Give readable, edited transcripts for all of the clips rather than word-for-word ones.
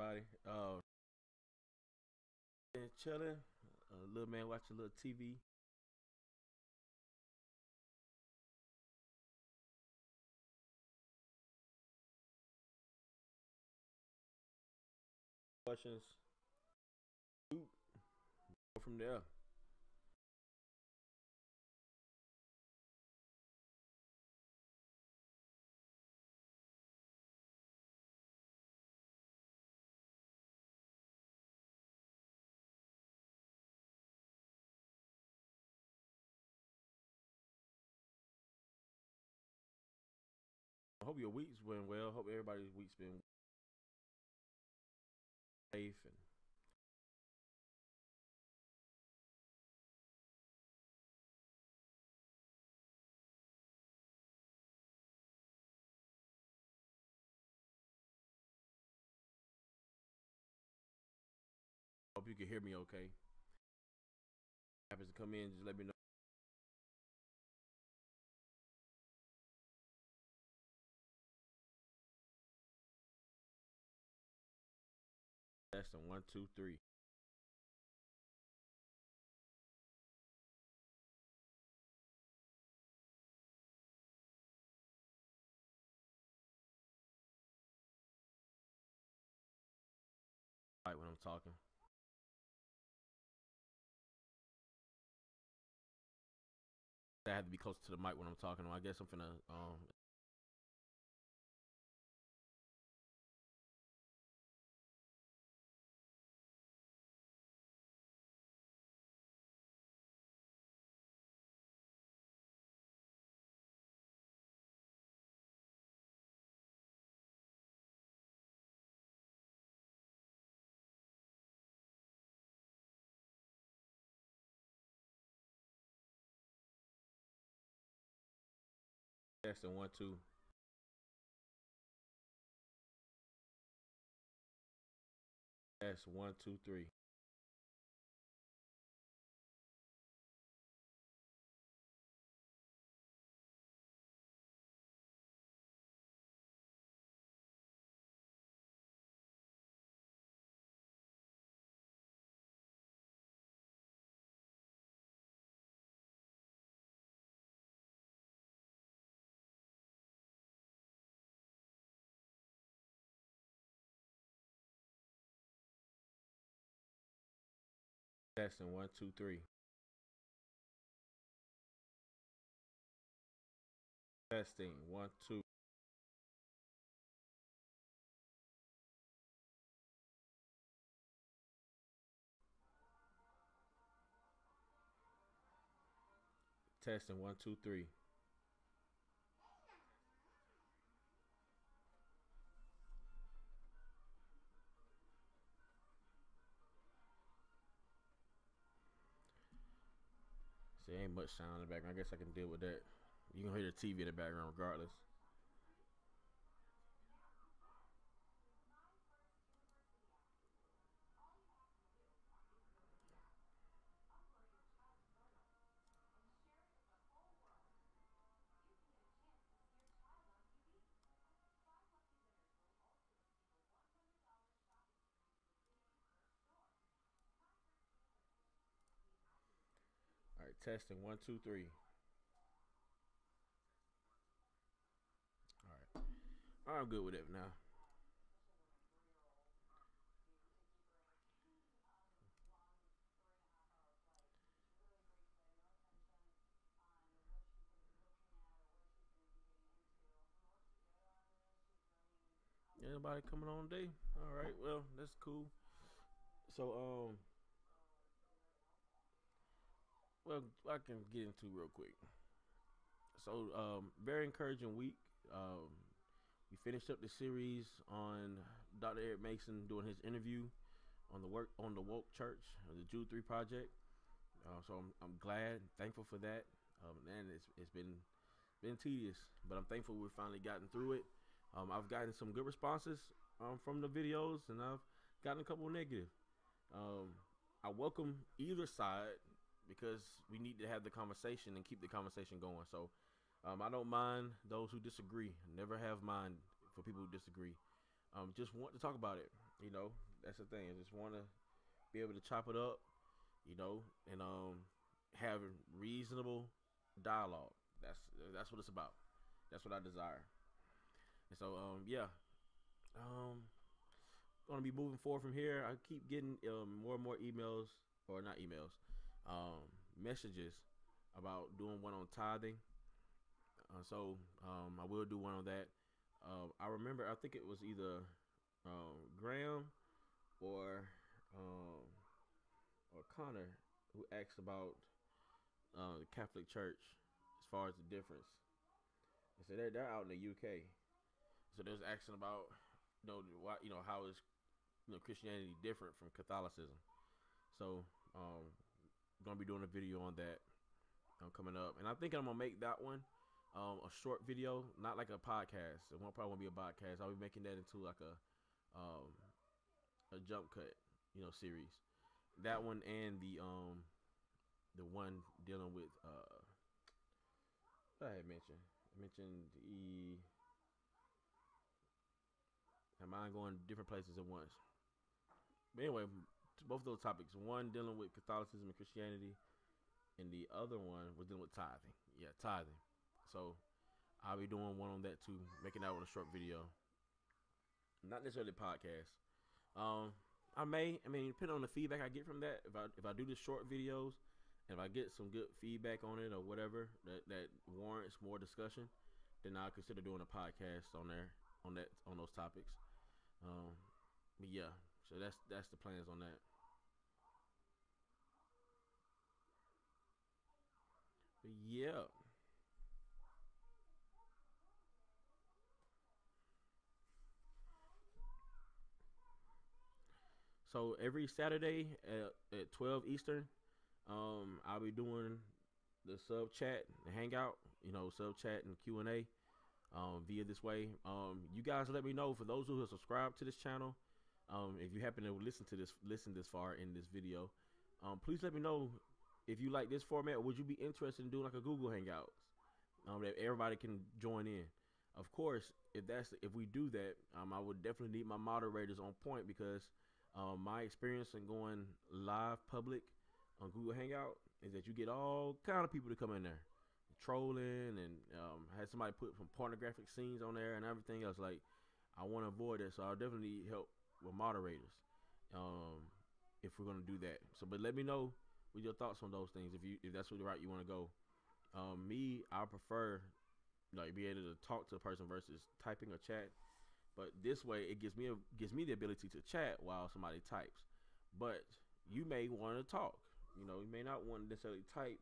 everybody. Chilling. Little man watching a little TV. Questions. Go from there. I hope your week's been well. Hope everybody's week's been safe and hope you can hear me okay. Happens to come in, just let me know. That's the 1, 2, 3. Right when I'm talking. I have to be close to the mic when I'm talking. I guess I'm finna That's the 1, 2. That's 1, 2, 3. That's the 1, 2, 3. Testing 1, 2. Testing 1, 2, 3. See, ain't much sound in the background. I guess I can deal with that. You can hear the TV in the background regardless. All right, testing 1, 2, 3. All right, I'm good with it now. Anybody coming on today? All right, well that's cool. So well I can get into real quick. So very encouraging week. We finished up the series on Dr. Eric Mason doing his interview on the work on the Woke Church, the Jude 3 Project. So I'm glad, thankful for that. And it's been tedious, but I'm thankful we've finally gotten through it. I've gotten some good responses from the videos, and I've gotten a couple negative. Um, I welcome either side because we need to have the conversation and keep the conversation going. So I don't mind those who disagree. Never have mind for people who disagree. just want to talk about it. You know, that's the thing. I just want to be able to chop it up, you know, and have reasonable dialogue. That's what it's about. That's what I desire. And so yeah, um, gonna be moving forward from here. I keep getting more and more emails, or not emails, um, messages about doing one on tithing. I will do one on that. I remember, I think it was either Graham or um, Connor who asked about the Catholic Church as far as the difference. And so they're out in the UK. So they was asking about why how is Christianity different from Catholicism. So gonna be doing a video on that coming up, and I think I'm gonna make that one a short video, not like a podcast. It probably won't be a podcast. I'll be making that into like a jump cut, series. That one and the one dealing with what I had mentioned. I mentioned the my mind going different places at once. But anyway, both of those topics. One dealing with Catholicism and Christianity, and the other one was dealing with tithing. Yeah, tithing. So I'll be doing one on that too, making that one a short video. Not necessarily a podcast. I mean, depending on the feedback I get from that, if I do the short videos, and if I get some good feedback on it or whatever that warrants more discussion, then I'll consider doing a podcast on those topics. But yeah, so that's the plans on that. But yeah. So every Saturday at 12 Eastern, I'll be doing the sub chat and hangout, sub chat and Q&A via this way. You guys let me know, for those who have subscribed to this channel, if you happen to listen this far in this video, please let me know if you like this format. Would you be interested in doing like a Google Hangouts that everybody can join in? Of course, if we do that, I would definitely need my moderators on point, because my experience in going live public on Google Hangout is that you get all kind of people to come in there, trolling, and had somebody put some pornographic scenes on there and everything else. Like, I want to avoid that, so I'll definitely need help with moderators if we're gonna do that. So, but let me know what your thoughts on those things, if that's the route you want to go. I prefer like be able to talk to a person versus typing or chat. But this way, it gives me the ability to chat while somebody types. But you may want to talk. You may not want to necessarily type.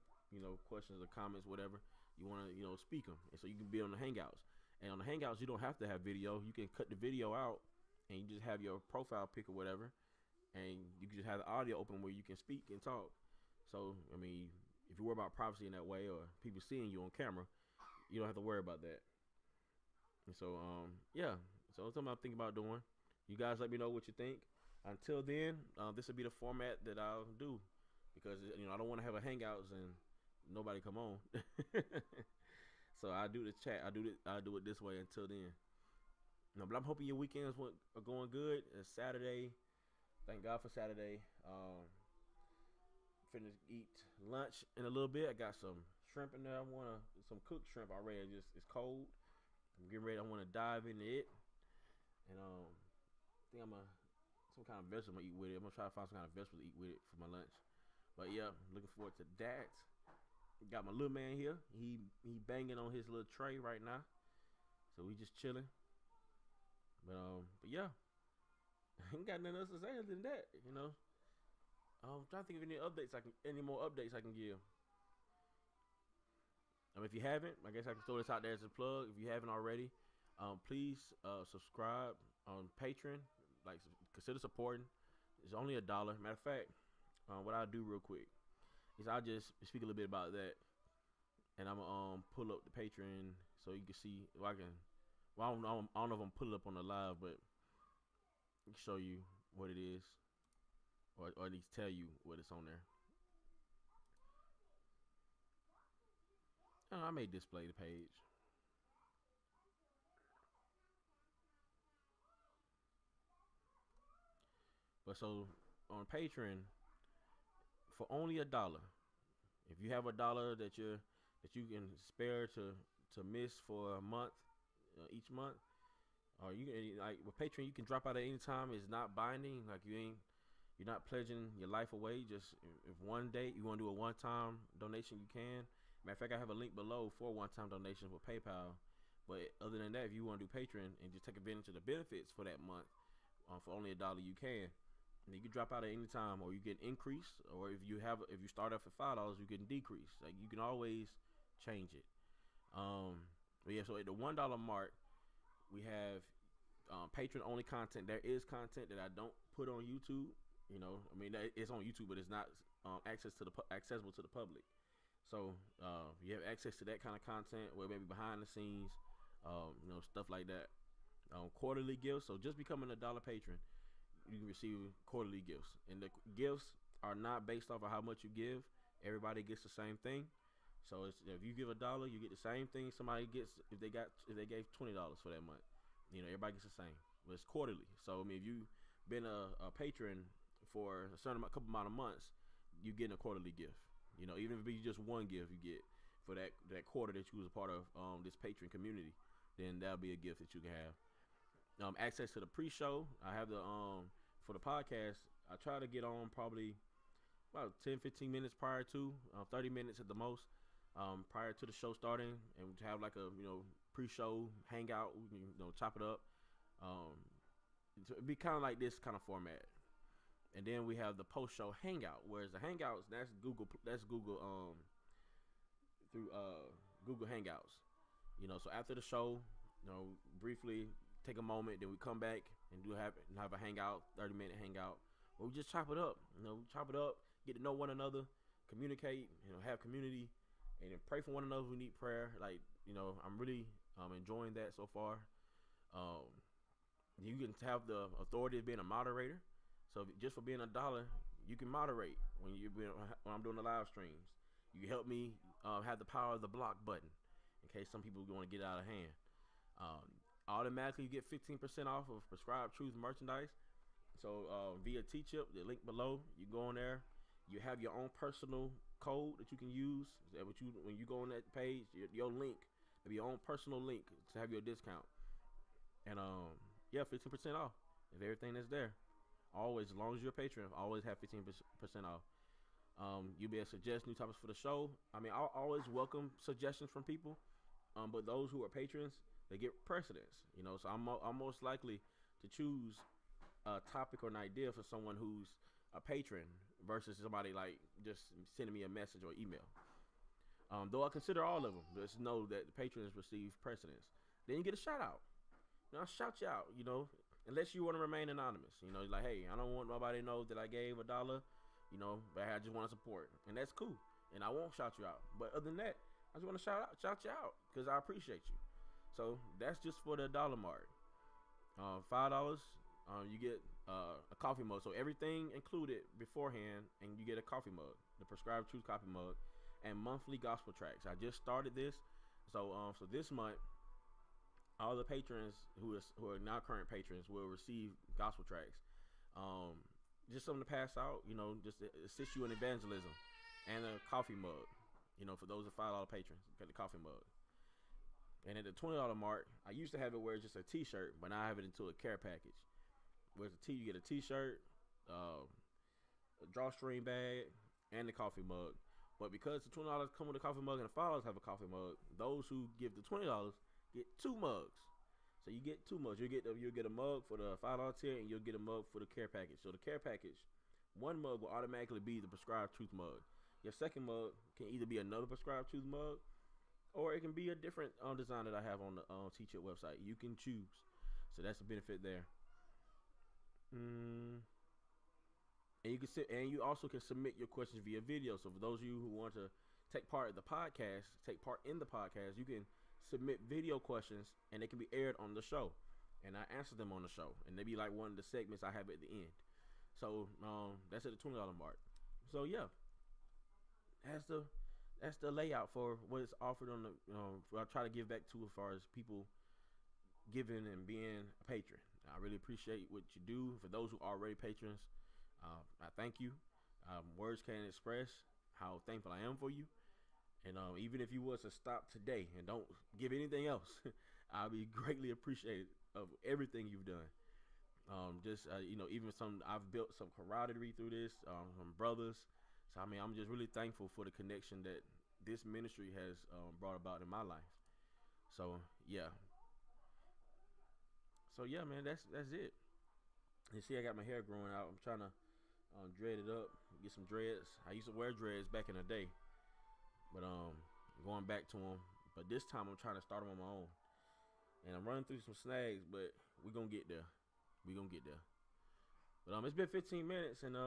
Questions or comments, whatever. You want to speak them, and so you can be on the Hangouts. And on the Hangouts, you don't have to have video. You can cut the video out, and you just have your profile pic or whatever, and you can just have the audio open where you can speak and talk. So I mean, if you worry about privacy in that way or people seeing you on camera, you don't have to worry about that. And so yeah. So that's something I'm thinking about doing. You guys let me know what you think. Until then, this will be the format that I'll do, because I don't want to have a Hangouts and nobody come on. So I do the chat. I do it this way until then. No, but I'm hoping your weekends are going good. It's Saturday. Thank God for Saturday. Finna eat lunch in a little bit. I got some shrimp in there. I want some cooked shrimp already. It's cold. I'm getting ready. I want to dive into it. And I think some kind of vegetable to eat with it. I'm gonna try to find some kind of vegetable to eat with it for my lunch. But yeah, looking forward to that. Got my little man here. He banging on his little tray right now. So we just chilling. But yeah, I ain't got nothing else to say other than that. I'm trying to think of any more updates I can give. If you haven't, I guess I can throw this out there as a plug. If you haven't already, please subscribe on Patreon. Like, consider supporting. It's only $1. Matter of fact, what I'll do real quick is I'll just speak a little bit about that, and I'm gonna pull up the Patreon so you can see if I can. Well, I don't know if I'm pulling up on the live, but I can show you what it is, or at least tell you what it's on there. I may display the page. But so on Patreon, for only $1, if you have $1 that you can spare to miss for a month, each month, or you can, like with Patreon, you can drop out at any time. It's not binding. Like you're not pledging your life away. Just if one day you want to do a one-time donation, you can. Matter of fact, I have a link below for one-time donations with PayPal. But other than that, if you want to do Patreon and just take advantage of the benefits for that month, for only $1, you can. And you can drop out at any time, or you can increase, or if you start off at $5, you can decrease. Like you can always change it. But yeah, so at the $1 mark, we have patron only content. There is content that I don't put on YouTube. You know, I mean, it's on YouTube, but it's not accessible to the public. So you have access to that kind of content, where maybe behind the scenes, you know, stuff like that. Quarterly gifts. So just becoming $1 patron, you can receive quarterly gifts, and the gifts are not based off of how much you give. Everybody gets the same thing. So if you give $1, you get the same thing somebody gets if they gave $20 for that month. You know, everybody gets the same. But it's quarterly. So I mean, if you've been a patron for a certain couple amount of months, you get a quarterly gift. You know, even if it be just one gift you get for that quarter that you was a part of this patron community, then that'll be a gift that you can have. Access to the pre-show. I have the for the podcast. I try to get on probably about 10-15 minutes prior to 30 minutes at the most prior to the show starting, and to have like a pre-show hangout. We can chop it up. It'd be kind of like this kind of format. And then we have the post-show hangout, whereas the hangouts that's Google through Google Hangouts. You know, so after the show, briefly take a moment, then we come back and have a hangout, 30-minute hangout, where we just chop it up. Chop it up, get to know one another, communicate, have community, and then pray for one another. We need prayer. Like, I'm really enjoying that so far. You can have the authority of being a moderator. So just for being $1, you can moderate when I'm doing the live streams. You can help me have the power of the block button in case some people want to get out of hand. Automatically you get 15% off of Prescribed Truth merchandise. So via T-Chip, the link below, you go on there. You have your own personal code that you can use. When you go on that page, your link, it'll be your own personal link to have your discount. And 15% off of everything that's there. Always, as long as you're a patron, always have 15% off. You'll be able to suggest new topics for the show. I mean, I'll always welcome suggestions from people, but those who are patrons, they get precedence. So I'm most likely to choose a topic or an idea for someone who's a patron versus somebody like just sending me a message or email. Though I consider all of them, just know that the patrons receive precedence. Then you get a shout out. I'll shout you out, unless you want to remain anonymous. Like, hey, I don't want nobody to know that I gave $1, but I just want to support. And that's cool. And I won't shout you out. But other than that, I just want to shout you out because I appreciate you. So that's just for the $1 mark. $5, you get a coffee mug. So everything included beforehand, and you get a coffee mug, the Prescribed Truth coffee mug, and monthly gospel tracks. I just started this. So this month, all the patrons who are now current patrons will receive gospel tracks. Just something to pass out, just to assist you in evangelism, and a coffee mug. For those of $5 patrons, get the coffee mug. And at the $20 mark, I used to have it where it's just a T-shirt, but now I have it into a care package. Where you get a T-shirt, a drawstring bag, and the coffee mug. But because the $20 come with a coffee mug and the $5 have a coffee mug, those who give the $20 get 2 mugs. So you get 2 mugs. You'll get a mug for the $5 tier, and you'll get a mug for the care package. So the care package, 1 mug will automatically be the Prescribed Truth mug. Your second mug can either be another Prescribed Truth mug, or it can be a different design that I have on the T-Chip website. You can choose. So that's the benefit there. And you also can submit your questions via video. So for those of you who want to take part in the podcast, you can submit video questions, and they can be aired on the show, and I answer them on the show, and they be like one of the segments I have at the end. So that's at the $20 mark. So yeah, that's the layout for what is offered on the what I try to give back to as far as people giving and being a patron. I I really appreciate what you do. For those who are already patrons, I thank you. Words can't express how thankful I am for you. And even if you was to stop today and don't give anything else, I'll be greatly appreciated of everything you've done. Even I've built some camaraderie through this, some brothers. So I mean, I'm just really thankful for the connection that this ministry has brought about in my life. So yeah. So yeah, man, that's it. You see, I got my hair growing out. I'm trying to dread it up, get some dreads. I used to wear dreads back in the day, but going back to them. But this time I'm trying to start them on my own, and I'm running through some snags, but we're gonna get there. We're gonna get there. But it's been 15 minutes, and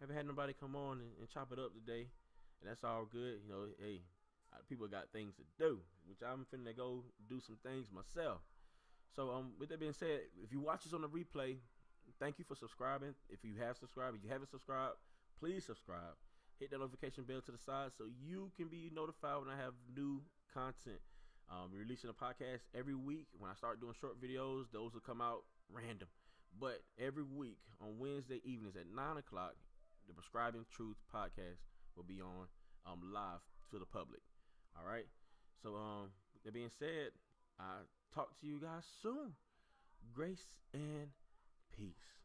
haven't had nobody come on and chop it up today, and that's all good. You know, hey, people got things to do, which I'm finna go do some things myself. So with that being said, if you watch us on the replay, thank you for subscribing. If you have subscribed, if you haven't subscribed, please subscribe. Hit that notification bell to the side so you can be notified when I have new content. We're releasing a podcast every week. When I start doing short videos, those will come out random. But every week on Wednesday evenings at 9 o'clock, the Prescribing Truth podcast will be on live to the public. All right. So with that being said, I talk to you guys soon. Grace and peace.